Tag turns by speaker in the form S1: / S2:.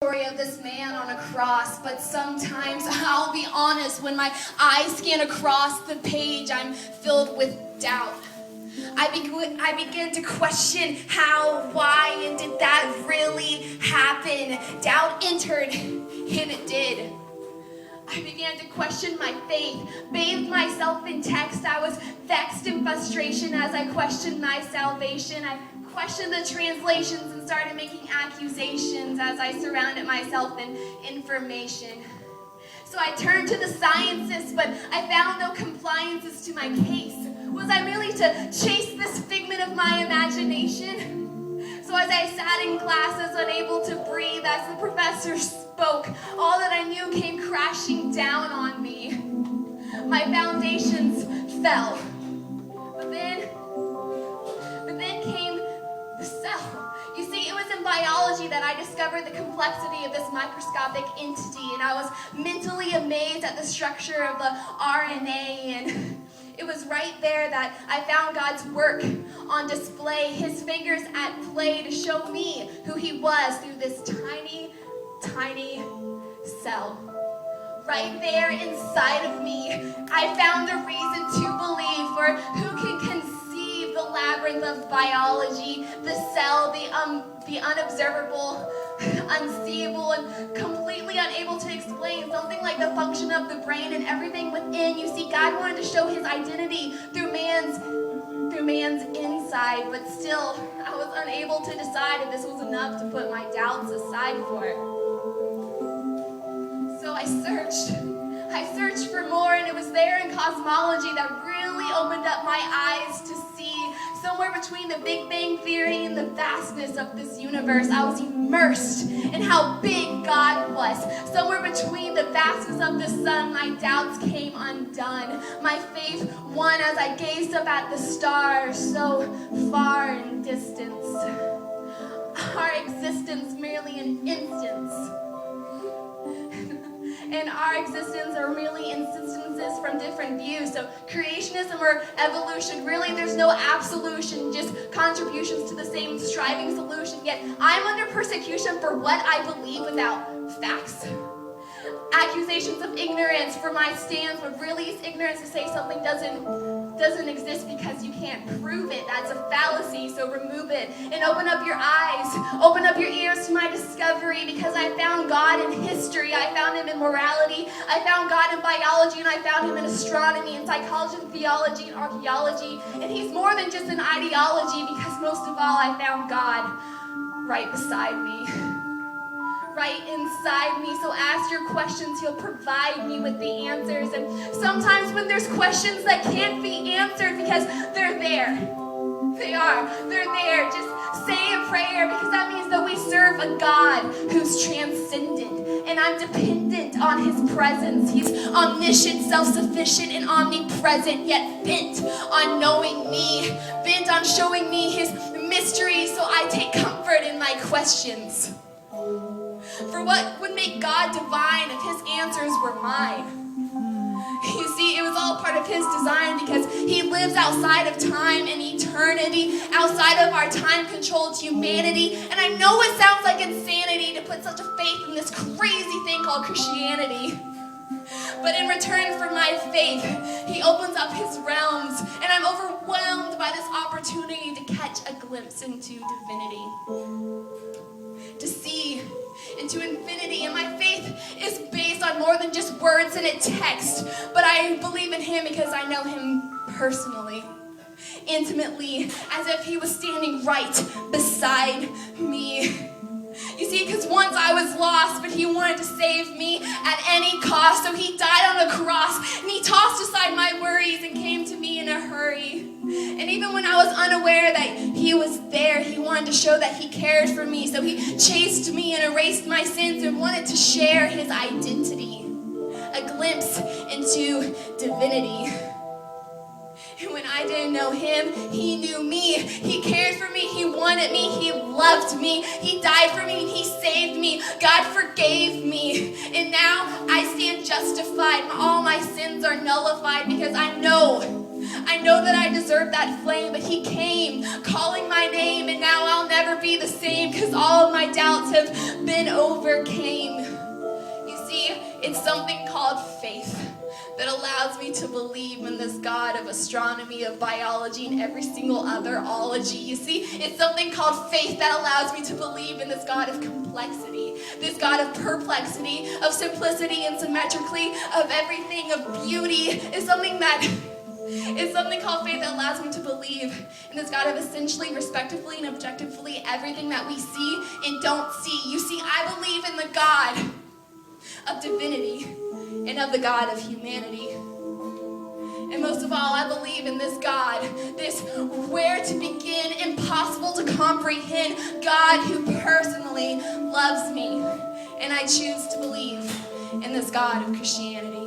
S1: Story of this man on a cross, but sometimes, I'll be honest, when my eyes scan across the page, I'm filled with doubt. I began to question how, why, and did that really happen? Doubt entered, and it did. I began to question my faith, bathed myself in text. I was vexed in frustration as I questioned my salvation. I questioned the translations and started making accusations as I surrounded myself in information. So I turned to the sciences, but I found no compliances to my case. Was I merely to chase this figment of my imagination? So as I sat in classes, unable to breathe, as the professor spoke, all that I knew came crashing down on me. My foundations fell. But then came the cell. You see, it was in biology that I discovered the complexity of this microscopic entity, and I was mentally amazed at the structure of the RNA, and it was right there that I found God's work on display, his fingers at play to show me who he was through this tiny, tiny cell. Right there inside of me, I found a reason to believe, for who can conceive the labyrinth of biology, the cell, the unobservable, unseeable, and completely unable to explain something like the function of the brain and everything within. You see, God wanted to show his identity through man's inside, but still, I was unable to decide if this was enough to put my doubts aside for. So I searched for more, and it was there in cosmology that really opened up my eyes to see somewhere between the Big Bang Theory and the vastness of this universe. I was immersed in how big God was. Somewhere between the vastness of the sun, my doubts came undone. My faith won as I gazed up at the stars so far in distance. Our existence merely an instance. And our existence are merely instances from different views. So creationism or evolution, really there's no absolution, just contributions to the same striving solution. Yet I'm under persecution for what I believe without facts. Accusations of ignorance for my stance, but really it's ignorance to say something doesn't exist because you can't prove it. That's a fallacy, so remove it. And open up your eyes, open up your ears to my discovery, because I found God in history, I found him in morality, I found God in biology, and I found him in astronomy and psychology and theology and archaeology. And he's more than just an ideology, because most of all I found God right beside me, right inside me. So ask your questions, he'll provide me with the answers. And sometimes when there's questions that can't be answered because they're there, they're there, just say a prayer, because that means that we serve a God who's transcendent, and I'm dependent on his presence. He's omniscient, self-sufficient, and omnipresent, yet bent on knowing me, bent on showing me his mystery, so I take comfort in my questions. For what would make God divine if his answers were mine? You see, it was all part of his design, because he lives outside of time and eternity, outside of our time-controlled humanity. And I know it sounds like insanity to put such a faith in this crazy thing called Christianity. But in return for my faith, he opens up his realms, and I'm overwhelmed by this opportunity to catch a glimpse into divinity, to see into infinity. And my faith is based on more than just words in a text, but I believe in him because I know him personally, intimately, as if he was standing right beside me. You see, because once I was lost, but he wanted to save me at any cost, so he died on a cross, and he tossed aside my worries and came to me in a hurry. And even when I was unaware that he was there, he wanted to show that he cared for me, so he chased me and erased my sins and wanted to share his identity, a glimpse into divinity. And when I didn't know him, he knew me. He cared for me. He wanted me. He loved me. He died for me, and he saved me. God forgave me. And now I stand justified. All my sins are nullified, because I know I know that I deserve that flame, but he came calling my name, and now I'll never be the same because all of my doubts have been overcame. You see, it's something called faith that allows me to believe in this God of astronomy, of biology, and every single other ology. You see, it's something called faith that allows me to believe in this God of complexity, this God of perplexity, of simplicity and symmetrically, of everything, of beauty. It's something called faith that allows me to believe in this God of essentially, respectively, and objectively everything that we see and don't see. You see, I believe in the God of divinity and of the God of humanity. And most of all, I believe in this God, this where to begin, impossible to comprehend God who personally loves me. And I choose to believe in this God of Christianity.